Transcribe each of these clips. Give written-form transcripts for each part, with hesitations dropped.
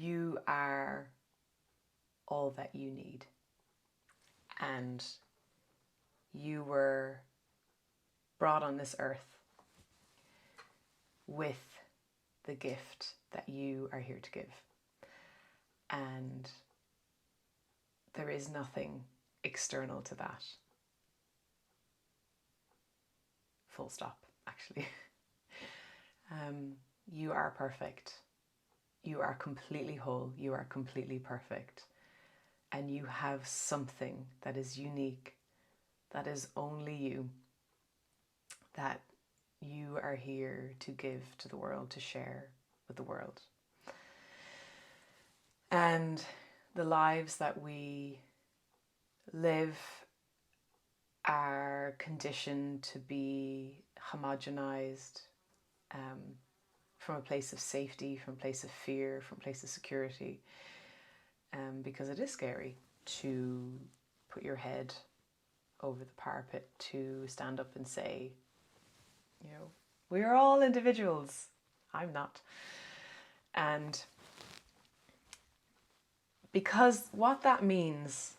you are all that you need. And you were brought on this earth with the gift that you are here to give. And there is nothing external to that. Full stop, actually. You are perfect. You are completely whole. You are completely perfect. And you have something that is unique, that is only you, that you are here to give to the world, to share with the world. And the lives that we live are conditioned to be homogenized, from a place of safety, from a place of fear, from a place of security, because it is scary to put your head over the parapet, to stand up and say, we are all individuals. I'm not. And because what that means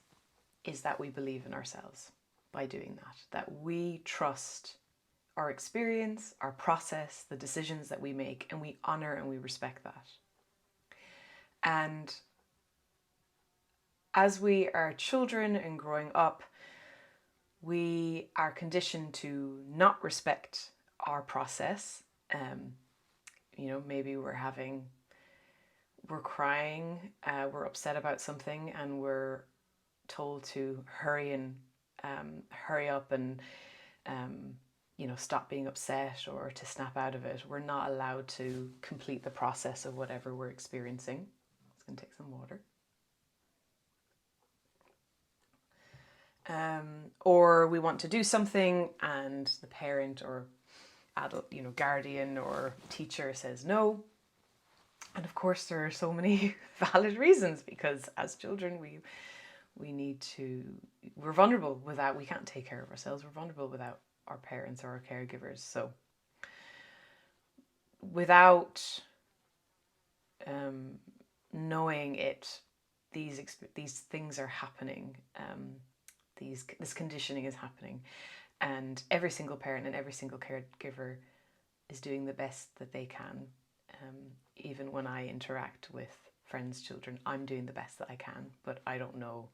is that we believe in ourselves by doing that we trust our experience, our process, the decisions that we make, and we honor and we respect that. And as we are children and growing up, we are conditioned to not respect our process. Maybe we're crying, we're upset about something, and we're told to hurry up and stop being upset or to snap out of it. We're not allowed to complete the process of whatever we're experiencing. I'm just going to take some water. Or we want to do something and the parent or adult, guardian or teacher says no. And of course there are so many valid reasons, because as children we're vulnerable without, we can't take care of ourselves. We're vulnerable without our parents or our caregivers. So without knowing it, these things are happening. This conditioning is happening, and every single parent and every single caregiver is doing the best that they can. Even when I interact with friends' children, I'm doing the best that I can, but I don't know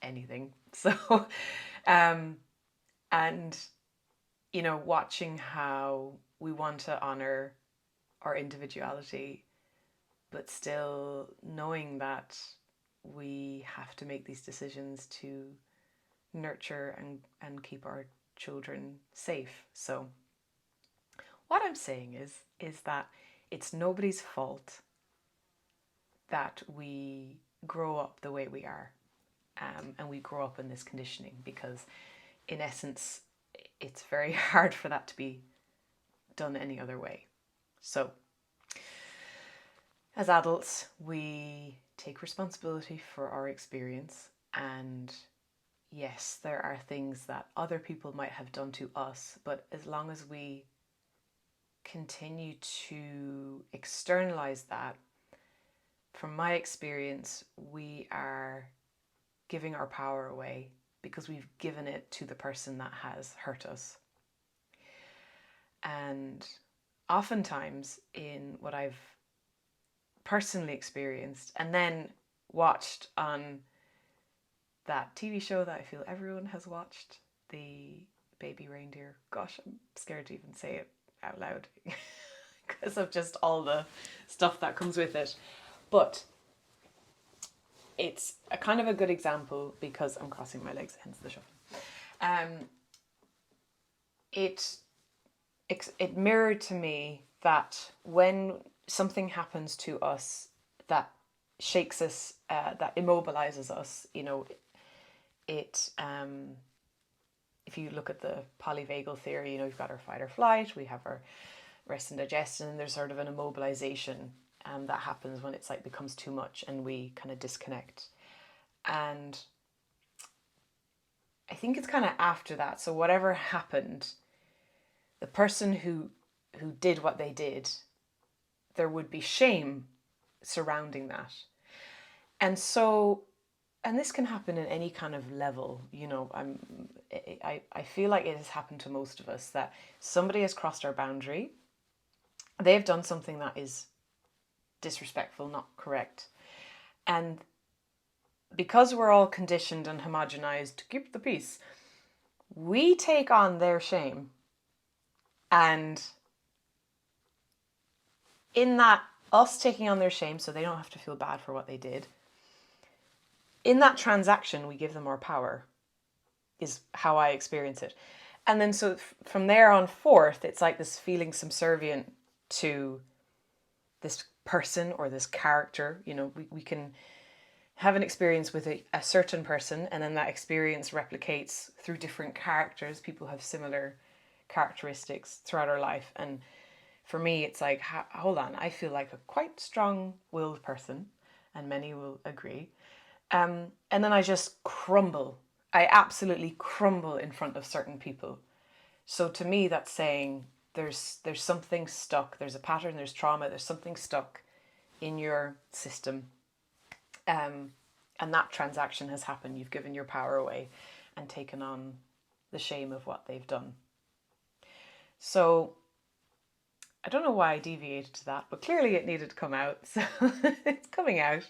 anything. So, and watching how we want to honor our individuality, but still knowing that we have to make these decisions to nurture and keep our children safe. So what I'm saying is that it's nobody's fault that we grow up the way we are, and we grow up in this conditioning, because in essence it's very hard for that to be done any other way. So as adults, we take responsibility for our experience, and yes, there are things that other people might have done to us, but as long as we continue to externalize that, from my experience, we are giving our power away, because we've given it to the person that has hurt us. And oftentimes, in what I've personally experienced and then watched on that TV show that I feel everyone has watched, the Baby Reindeer. Gosh, I'm scared to even say it out loud because of just all the stuff that comes with it. But it's a kind of a good example, because I'm crossing my legs, hence the shuffle. It mirrored to me that when something happens to us that shakes us, that immobilizes us, it if you look at the polyvagal theory, you've got our fight or flight, we have our rest and digest, and there's sort of an immobilization that happens when it's becomes too much and we kind of disconnect. And I think it's kind of after that, so whatever happened, the person who did what they did, there would be shame surrounding that. And so, and this can happen in any kind of level, I feel like it has happened to most of us, that somebody has crossed our boundary. They've done something that is disrespectful, not correct. And because we're all conditioned and homogenized to keep the peace, we take on their shame. And in that, us taking on their shame so they don't have to feel bad for what they did, in that transaction, we give them our power, is how I experience it. And then so from there on forth, it's like this feeling subservient to this person or this character. We can have an experience with a certain person, and then that experience replicates through different characters. People have similar characteristics throughout our life. And for me, it's like, hold on, I feel like a quite strong-willed person, and many will agree. And then I just crumble. I absolutely crumble in front of certain people. So to me, that's saying there's something stuck. There's a pattern, there's trauma, there's something stuck in your system. And that transaction has happened. You've given your power away and taken on the shame of what they've done. So I don't know why I deviated to that, but clearly it needed to come out. So it's coming out.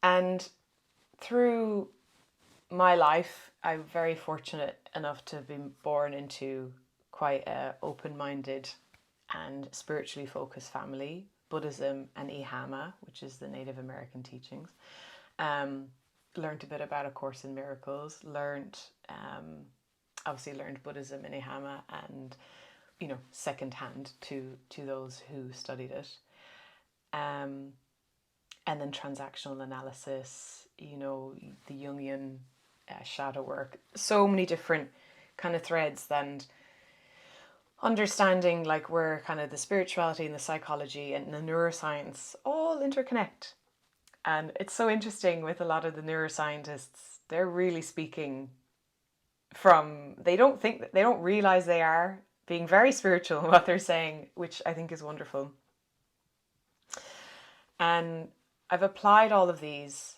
And through my life, I'm very fortunate enough to have been born into quite an open-minded and spiritually focused family. Buddhism and Ihama, which is the Native American teachings. Learned a bit about A Course in Miracles. Obviously learned Buddhism and Ihama, and secondhand to those who studied it. And then transactional analysis, the Jungian shadow work, so many different kind of threads, and understanding like where kind of the spirituality and the psychology and the neuroscience all interconnect. And it's so interesting with a lot of the neuroscientists, they're really speaking from, they don't realize they are being very spiritual in what they're saying, which I think is wonderful. And I've applied all of these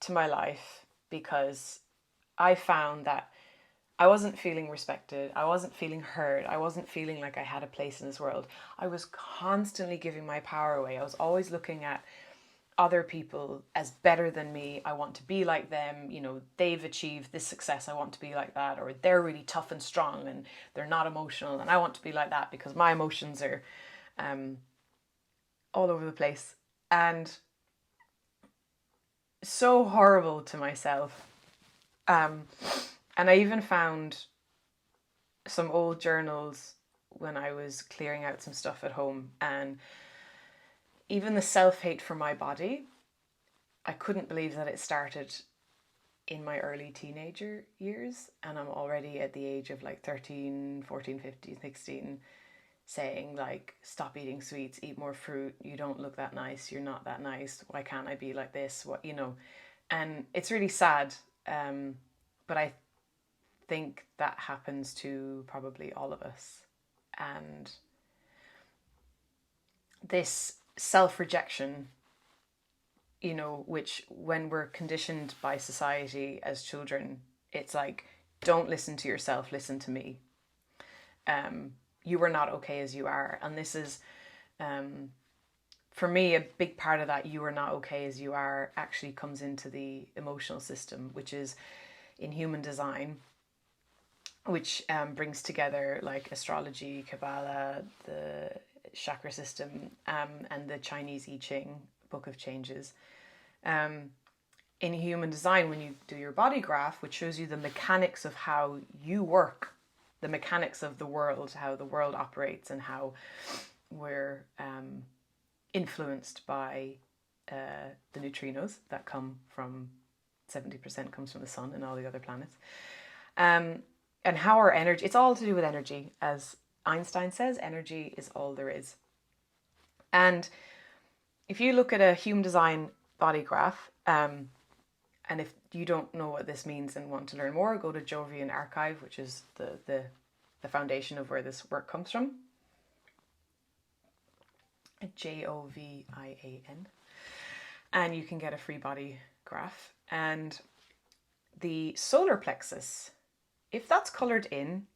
to my life because I found that I wasn't feeling respected. I wasn't feeling heard. I wasn't feeling like I had a place in this world. I was constantly giving my power away. I was always looking at other people as better than me. I want to be like them. They've achieved this success. I want to be like that. Or they're really tough and strong and they're not emotional, and I want to be like that because my emotions are all over the place. And so horrible to myself. And I even found some old journals when I was clearing out some stuff at home, and even the self-hate for my body, I couldn't believe that it started in my early teenager years, and I'm already at the age of like 13, 14, 15, 16 saying like, stop eating sweets, eat more fruit, you don't look that nice, you're not that nice, why can't I be like this, and it's really sad, but I think that happens to probably all of us. And this self-rejection, which when we're conditioned by society as children, it's like, don't listen to yourself, listen to me. You are not okay as you are. And this is, for me, a big part of that, you are not okay as you are, actually comes into the emotional system, which is in human design, which brings together like astrology, Kabbalah, the chakra system, and the Chinese I Ching, Book of Changes. In human design, when you do your body graph, which shows you the mechanics of how you work, the mechanics of the world, how the world operates, and how we're influenced by the neutrinos that come from, 70% comes from the sun and all the other planets. And how our energy, it's all to do with energy. As Einstein says, energy is all there is. And if you look at a human design body graph, and if you don't know what this means and want to learn more, go to Jovian Archive, which is the foundation of where this work comes from. Jovian. And you can get a free body graph. And the solar plexus, if that's colored in,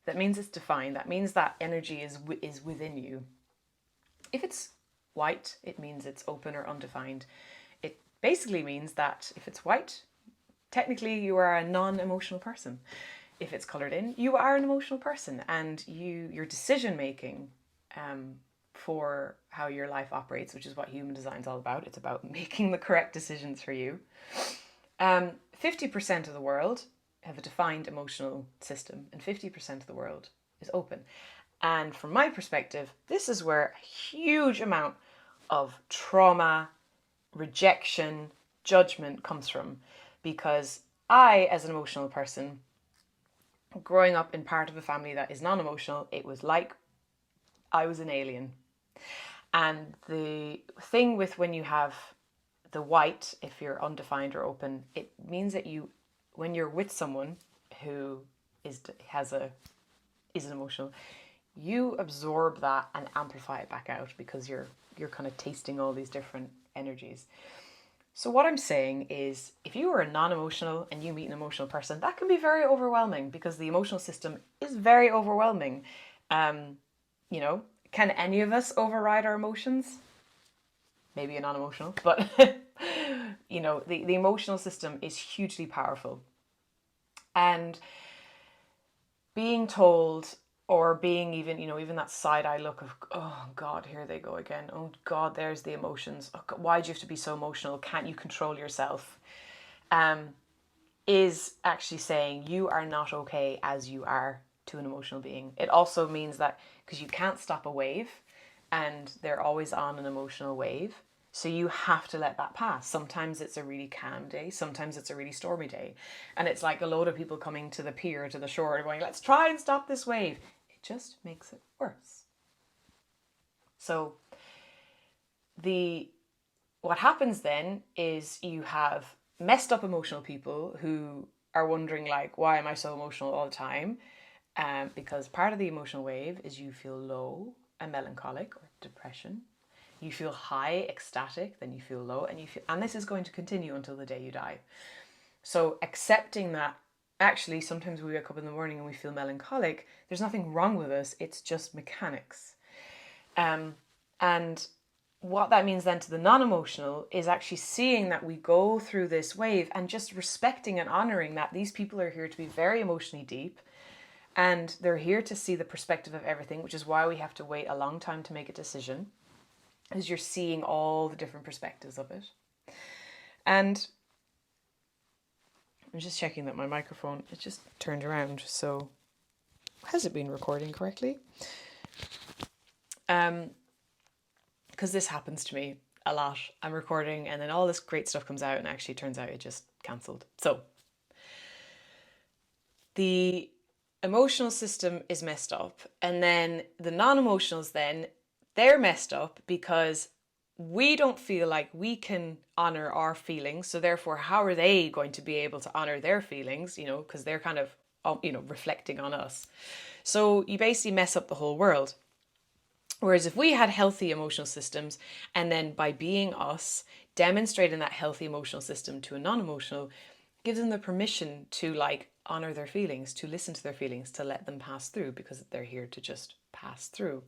that means it's defined. That means that energy is within you. If it's white, it means it's open or undefined. It basically means that if it's white, technically you are a non-emotional person. If it's colored in, you are an emotional person, and your decision making for how your life operates, which is what human design is all about. It's about making the correct decisions for you. 50% of the world have a defined emotional system, and 50% of the world is open. And from my perspective, this is where a huge amount of trauma, rejection, judgment comes from. Because I, as an emotional person, growing up in part of a family that is non-emotional, it was like I was an alien. And the thing with when you have the white, if you're undefined or open, it means that when you're with someone who is an emotional, you absorb that and amplify it back out because you're kind of tasting all these different energies. So what I'm saying is, if you are a non-emotional and you meet an emotional person, that can be very overwhelming because the emotional system is very overwhelming. Can any of us override our emotions? Maybe a non-emotional, but the emotional system is hugely powerful. And being told, or being even that side eye look of, oh God, here they go again. Oh God, there's the emotions. Oh God, why do you have to be so emotional? Can't you control yourself? Is actually saying you are not okay as you are to an emotional being. It also means that because you can't stop a wave and they're always on an emotional wave, so you have to let that pass. Sometimes it's a really calm day, sometimes it's a really stormy day, and it's like a load of people coming to the pier, to the shore, going, let's try and stop this wave. It just makes it worse. So what happens then is you have messed up emotional people who are wondering, like, why am I so emotional all the time? Because part of the emotional wave is you feel low and melancholic, or depression. You feel high, ecstatic, then you feel low, and this is going to continue until the day you die. So accepting that actually sometimes we wake up in the morning and we feel melancholic, there's nothing wrong with us, it's just mechanics. And what that means then to the non-emotional is actually seeing that we go through this wave and just respecting and honoring that these people are here to be very emotionally deep, and they're here to see the perspective of everything, which is why we have to wait a long time to make a decision, because you're seeing all the different perspectives of it. And I'm just checking that my microphone is just turned around, so has it been recording correctly? Because this happens to me a lot. I'm recording and then all this great stuff comes out and actually turns out it just cancelled. So the emotional system is messed up, and then the non-emotionals, then they're messed up because we don't feel like we can honor our feelings. So therefore, how are they going to be able to honor their feelings? Because they're kind of reflecting on us. So you basically mess up the whole world. Whereas if we had healthy emotional systems, and then by being us, demonstrating that healthy emotional system to a non-emotional, gives them the permission to honor their feelings, to listen to their feelings, to let them pass through, because they're here to just pass through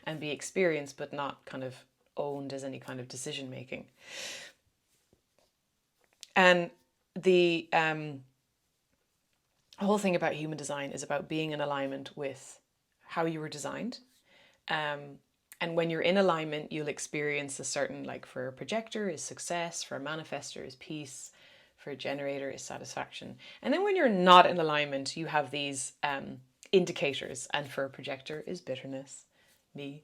and be experienced, but not kind of owned as any kind of decision making. And the whole thing about human design is about being in alignment with how you were designed. And when you're in alignment, you'll experience a certain, for a projector is success, for a manifester is peace, for a generator is satisfaction. And then when you're not in alignment, you have these indicators, and for a projector is bitterness, me.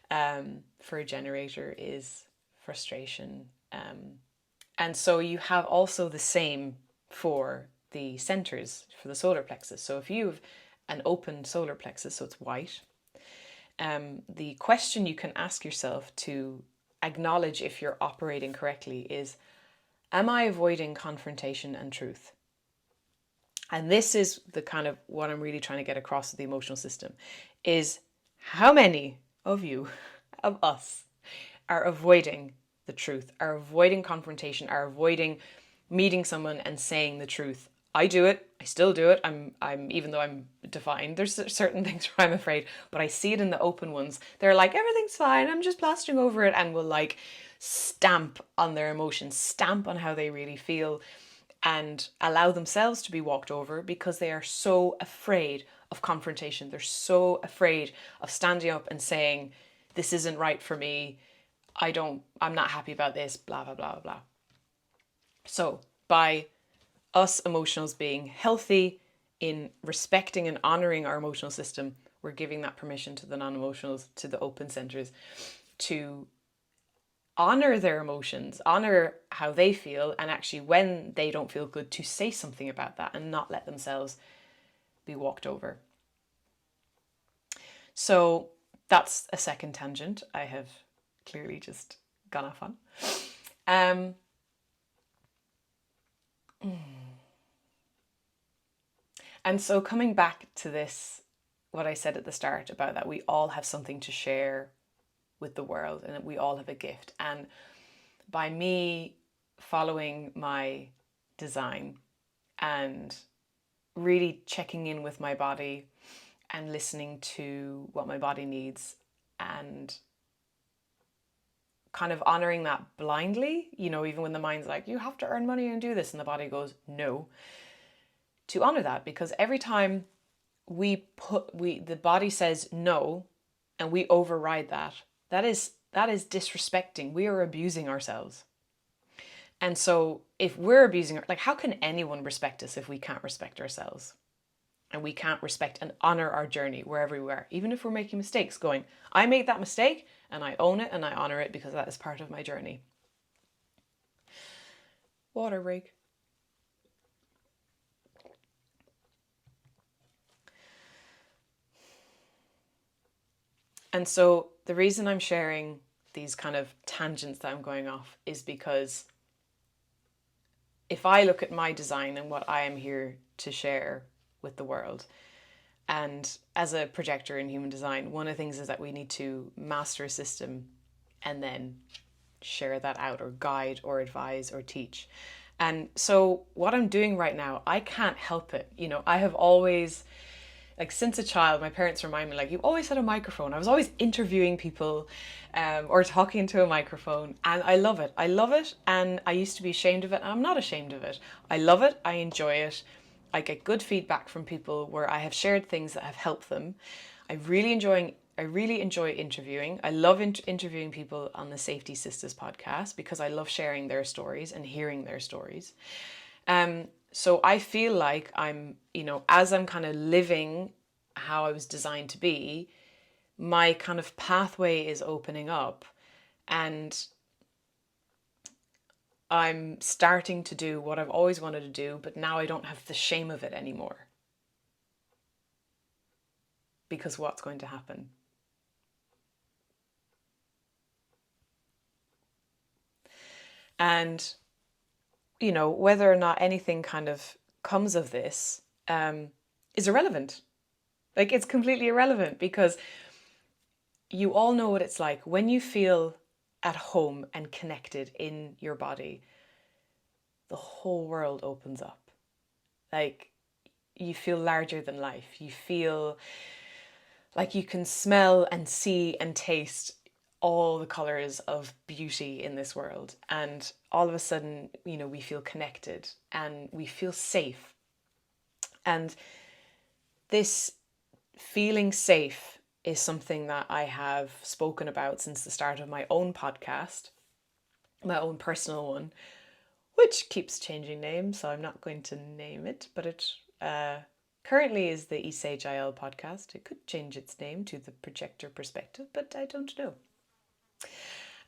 For a generator is frustration. And so you have also the same for the centers, for the solar plexus. So if you have an open solar plexus, so it's white, the question you can ask yourself to acknowledge if you're operating correctly is, am I avoiding confrontation and truth? And this is the kind of what I'm really trying to get across with the emotional system, is how many of you of us are avoiding the truth, are avoiding confrontation, are avoiding meeting someone and saying the truth. I do it. I still do it. I'm even though I'm defined, there's certain things where I'm afraid, but I see it in the open ones. They're like, everything's fine. I'm just plastering over it, and will like stamp on their emotions, stamp on how they really feel, and allow themselves to be walked over because they are so afraid of confrontation. They're so afraid of standing up and saying, this isn't right for me. I'm not happy about this, blah, blah, blah, blah. So by us emotionals being healthy in respecting and honoring our emotional system, we're giving that permission to the non-emotionals, to the open centers, to honor their emotions, honor how they feel, and actually when they don't feel good, to say something about that and not let themselves be walked over. So that's a second tangent I have clearly just gone off on. And so coming back to this, what I said at the start about that we all have something to share with the world and that we all have a gift. And by me following my design and really checking in with my body and listening to what my body needs and kind of honoring that blindly, even when the mind's like, you have to earn money and do this, and the body goes, no, to honor that, because every time the body says no and we override that is disrespecting. We are abusing ourselves. And so if we're abusing, like, how can anyone respect us if we can't respect ourselves? And we can't respect and honor our journey wherever we are, even if we're making mistakes, going, I made that mistake and I own it and I honor it because that is part of my journey. Water break. And so the reason I'm sharing these kind of tangents that I'm going off is because if I look at my design and what I am here to share with the world, and as a projector in human design, one of the things is that we need to master a system and then share that out, or guide or advise or teach. And so what I'm doing right now, I can't help it. I have always, like, since a child, my parents remind me, like, you always had a microphone. I was always interviewing people or talking into a microphone, and I love it. I love it, and I used to be ashamed of it, and I'm not ashamed of it. I love it. I enjoy it. I get good feedback from people where I have shared things that have helped them. I really enjoy interviewing. I love interviewing people on the Safety Sisters podcast because I love sharing their stories and hearing their stories. So I feel like I'm, as I'm kind of living how I was designed to be, my kind of pathway is opening up, and I'm starting to do what I've always wanted to do, but now I don't have the shame of it anymore. Because what's going to happen? And, whether or not anything kind of comes of this is irrelevant. Like, it's completely irrelevant, because you all know what it's like when you feel at home and connected in your body. The whole world opens up. Like, you feel larger than life. You feel like you can smell and see and taste all the colors of beauty in this world. And all of a sudden, we feel connected and we feel safe. And this feeling safe is something that I have spoken about since the start of my own podcast, my own personal one, which keeps changing names, so I'm not going to name it, but it currently is the Esage IL podcast. It could change its name to the Projector Perspective, but I don't know.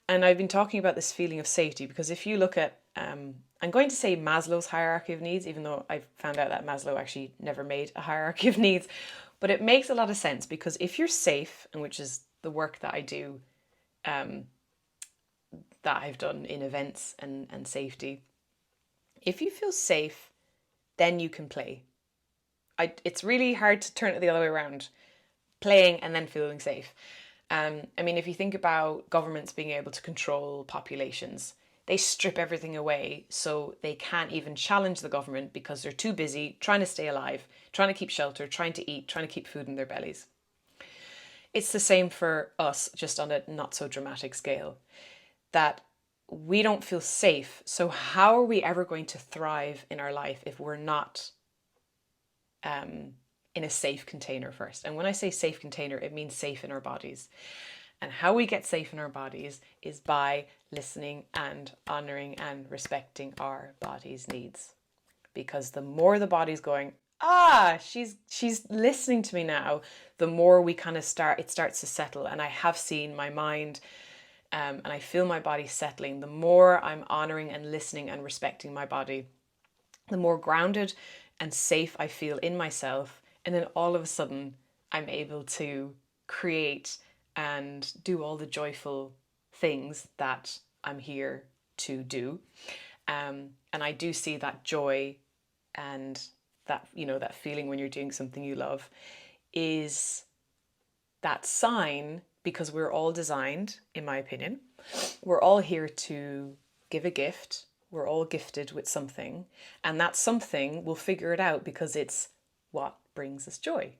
And I've been talking about this feeling of safety because if you look at, I'm going to say Maslow's hierarchy of needs, even though I found out that Maslow actually never made a hierarchy of needs, but it makes a lot of sense because if you're safe, and which is the work that I do, that I've done in events and safety, if you feel safe, then you can play. It's really hard to turn it the other way around, playing and then feeling safe. I mean, if you think about governments being able to control populations, they strip everything away so they can't even challenge the government because they're too busy trying to stay alive, trying to keep shelter, trying to eat, trying to keep food in their bellies. It's the same for us, just on a not so dramatic scale, that we don't feel safe. So, how are we ever going to thrive in our life if we're not in a safe container first? And when I say safe container, it means safe in our bodies. And how we get safe in our bodies is by listening and honoring and respecting our body's needs. Because the more the body's going, she's listening to me now, the more we kind of it starts to settle. And I have seen my mind and I feel my body settling. The more I'm honoring and listening and respecting my body, the more grounded and safe I feel in myself. And then all of a sudden, I'm able to create and do all the joyful things that I'm here to do. And I do see that joy and that, that feeling when you're doing something you love is that sign, because we're all designed, in my opinion, we're all here to give a gift. We're all gifted with something, and that something, we'll figure it out because it's what brings us joy.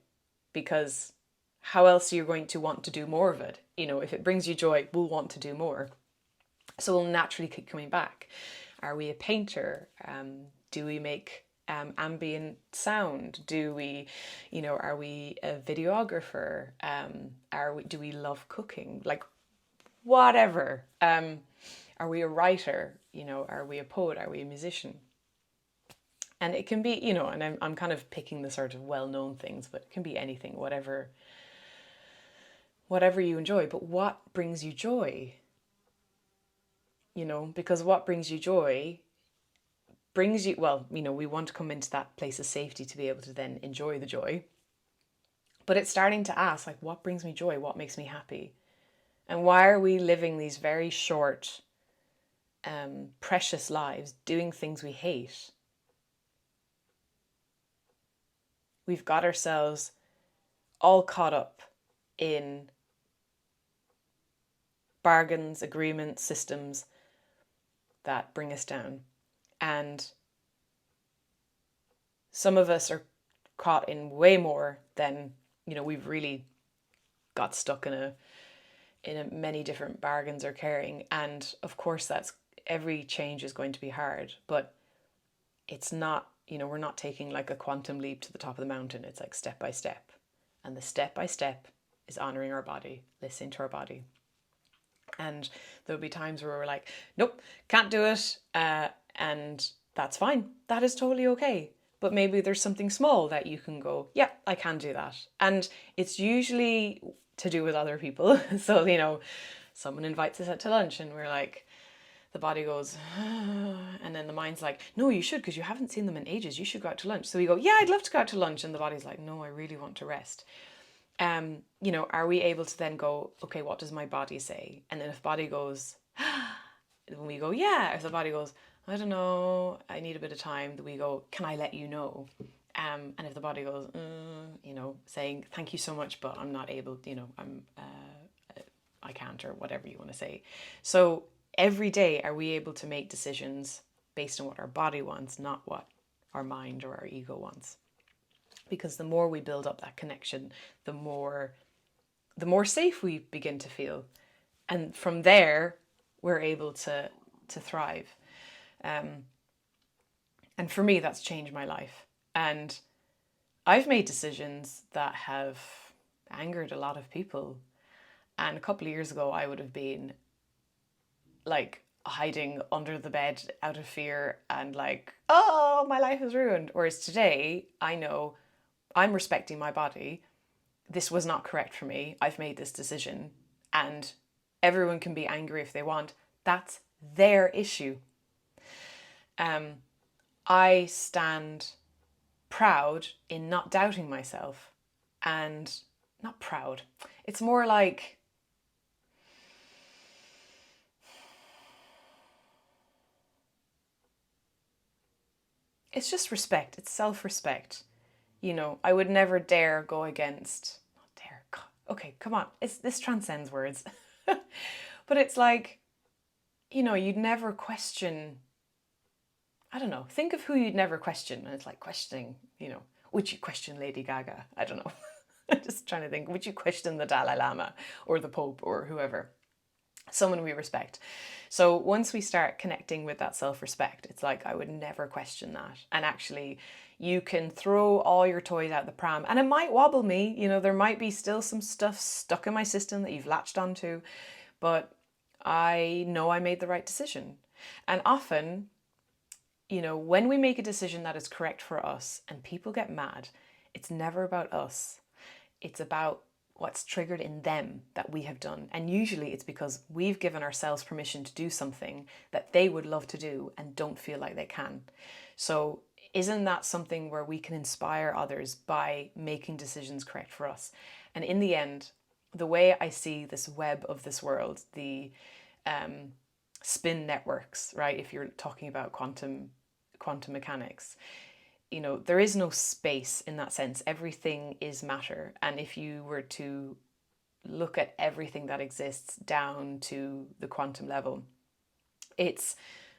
Because how else are you going to want to do more of it? If it brings you joy, we'll want to do more. So we'll naturally keep coming back. Are we a painter? Do we make ambient sound? Do we, are we a videographer? Do we love cooking? Like, whatever. Are we a writer? Are we a poet? Are we a musician? And it can be, and I'm kind of picking the sort of well-known things, but it can be anything, whatever you enjoy. But what brings you joy? Because what brings you joy brings you, well, we want to come into that place of safety to be able to then enjoy the joy. But it's starting to ask, like, what brings me joy? What makes me happy? And why are we living these very short, precious lives doing things we hate? We've got ourselves all caught up in bargains, agreements, systems that bring us down. And some of us are caught in way more than, we've really got stuck in many different bargains or carrying. And of course, that's every change is going to be hard, but it's not, we're not taking like a quantum leap to the top of the mountain. It's like step by step. And the step by step is honoring our body, listening to our body. And there'll be times where we're like, nope, can't do it. And that's fine. That is totally okay. But maybe there's something small that you can go, yeah, I can do that. And it's usually to do with other people. So, someone invites us out to lunch and we're like, the body goes, and then the mind's like, no, you should, because you haven't seen them in ages. You should go out to lunch. So we go, yeah, I'd love to go out to lunch. And the body's like, no, I really want to rest. Are we able to then go, okay, what does my body say? And then if body goes, when we go, yeah, if the body goes, I don't know, I need a bit of time, then we go, can I let you know? And if the body goes, saying, thank you so much, but I'm not able, I can't, or whatever you want to say. So every day, are we able to make decisions based on what our body wants, not what our mind or our ego wants? Because the more we build up that connection, the more safe we begin to feel. And from there, we're able to thrive. And for me, that's changed my life. And I've made decisions that have angered a lot of people. And a couple of years ago, I would have been like hiding under the bed out of fear and like, oh, my life is ruined. Whereas today, I know I'm respecting my body. This was not correct for me. I've made this decision. And everyone can be angry if they want. That's their issue. I stand proud in not doubting myself. And not proud. It's more like, it's just respect. It's self-respect. I would never dare go against, not dare, God, Okay, come on, this transcends words. But it's like, you'd never question, I don't know, think of who you'd never question. And it's like questioning, would you question Lady Gaga? I don't know. I'm just trying to think, would you question the Dalai Lama or the Pope or whoever? Someone we respect. So once we start connecting with that self-respect, it's like, I would never question that. And actually, you can throw all your toys out the pram, and it might wobble me. There might be still some stuff stuck in my system that you've latched onto, but I know I made the right decision. And often, when we make a decision that is correct for us and people get mad, it's never about us. It's about what's triggered in them that we have done. And usually it's because we've given ourselves permission to do something that they would love to do and don't feel like they can. So isn't that something where we can inspire others by making decisions correct for us? And in the end, the way I see this web of this world, the spin networks, right? If you're talking about quantum mechanics, there is no space in that sense. Everything is matter. And if you were to look at everything that exists down to the quantum level, it's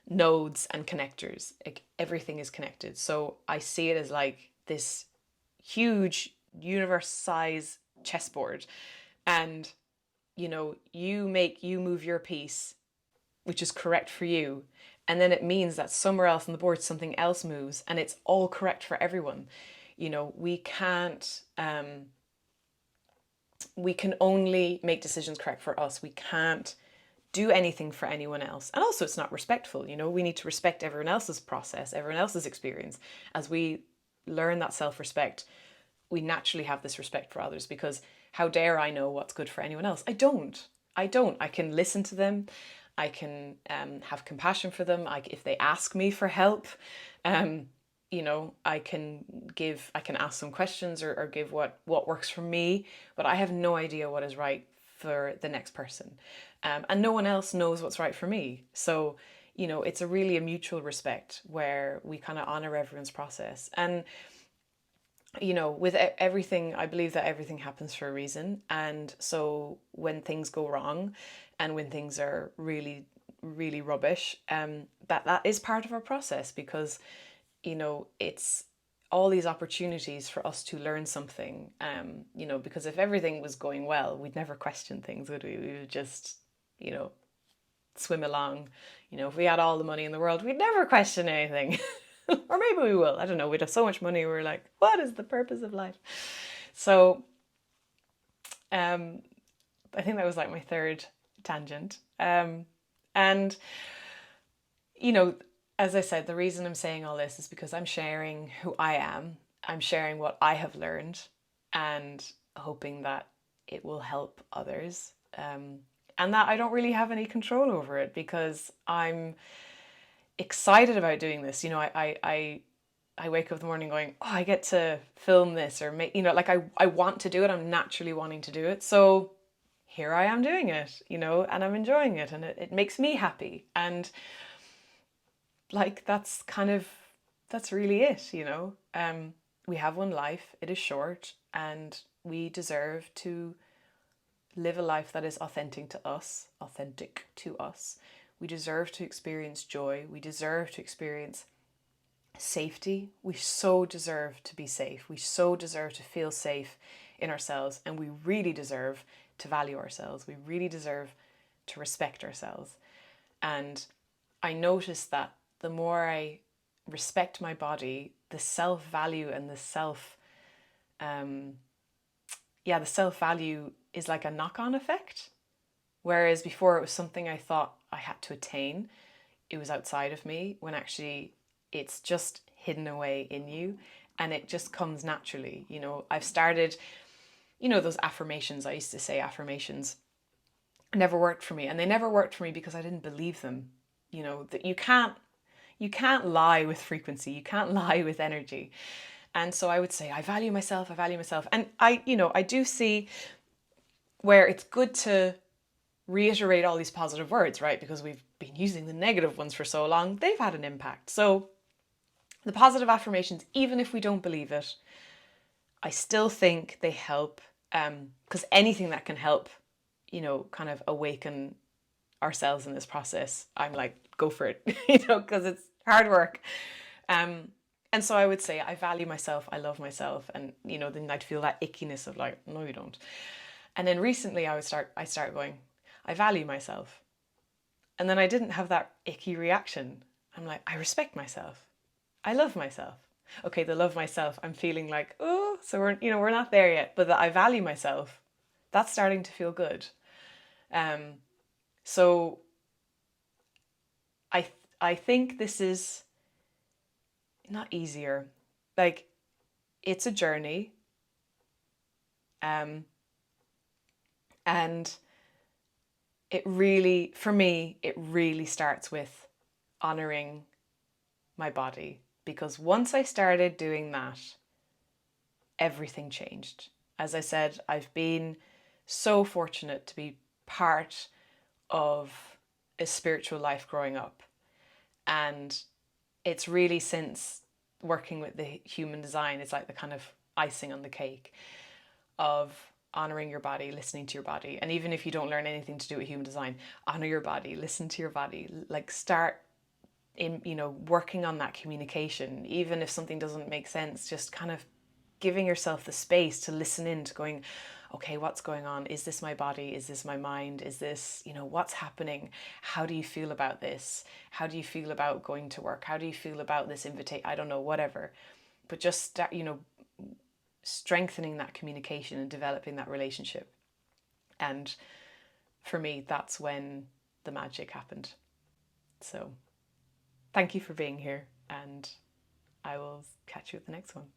nodes and connectors. Like, everything is connected. So I see it as like this huge universe size chessboard. And, you move your piece, which is correct for you. And then it means that somewhere else on the board, something else moves and it's all correct for everyone. We can't, we can only make decisions correct for us. We can't do anything for anyone else. And also, it's not respectful. We need to respect everyone else's process, everyone else's experience. As we learn that self-respect, we naturally have this respect for others, because how dare I know what's good for anyone else? I don't. I can listen to them. I can have compassion for them. If they ask me for help, I can ask some questions or give what works for me, but I have no idea what is right for the next person. And no one else knows what's right for me. So, it's really a mutual respect where we kind of honor everyone's process. And, with everything, I believe that everything happens for a reason. And so when things go wrong and when things are really, really rubbish, that is part of our process, because, it's all these opportunities for us to learn something. Because if everything was going well, we'd never question things, would we? We would just, swim along. If we had all the money in the world, we'd never question anything. Or maybe we will. I don't know. We'd have so much money. We're like, what is the purpose of life? So, I think that was like my third tangent. And, as I said, the reason I'm saying all this is because I'm sharing who I am. I'm sharing what I have learned and hoping that it will help others. And that I don't really have any control over it, because I'm excited about doing this. I wake up in the morning going, oh, I get to film this or make, like I want to do it. I'm naturally wanting to do it. So here I am doing it, and I'm enjoying it, and it makes me happy. And like, that's really it, we have one life, it is short, and we deserve to live a life that is authentic to us. We deserve to experience joy. We deserve to experience safety. We so deserve to be safe. We so deserve to feel safe in ourselves. And we really deserve to value ourselves. We really deserve to respect ourselves. And I noticed that the more I respect my body, the self-value and the self-value is like a knock-on effect. Whereas before it was something I thought I had to attain. It was outside of me, when actually it's just hidden away in you and it just comes naturally. I've started, those affirmations. I used to say affirmations never worked for me, and they never worked for me because I didn't believe them. That you can't lie with frequency. You can't lie with energy. And so I would say, I value myself. And I do see where it's good to reiterate all these positive words, right? Because we've been using the negative ones for so long, they've had an impact. So the positive affirmations, even if we don't believe it, I still think they help Because anything that can help, kind of awaken ourselves in this process, I'm like, go for it, because it's hard work. And so I would say I value myself, I love myself, and then I'd feel that ickiness of like, no, you don't. And then recently I start going, I value myself, and then I didn't have that icky reaction. I'm like, I respect myself, I love myself. Okay, the love myself, I'm feeling like, oh, so we're not there yet, but that I value myself, that's starting to feel good. So I I think this is not easier. Like, it's a journey. Um, and for me, it really starts with honoring my body. Because once I started doing that, everything changed. As I said, I've been so fortunate to be part of a spiritual life growing up. And it's really since working with the human design, it's like the kind of icing on the cake of honoring your body, listening to your body. And even if you don't learn anything to do with human design, honor your body, listen to your body, like start in, working on that communication. Even if something doesn't make sense, just kind of giving yourself the space to listen in to going, okay, what's going on? Is this my body? Is this my mind? Is this, what's happening? How do you feel about this? How do you feel about going to work? How do you feel about this invitation? I don't know, whatever. But just start, strengthening that communication and developing that relationship. And for me, that's when the magic happened. So thank you for being here, and I will catch you at the next one.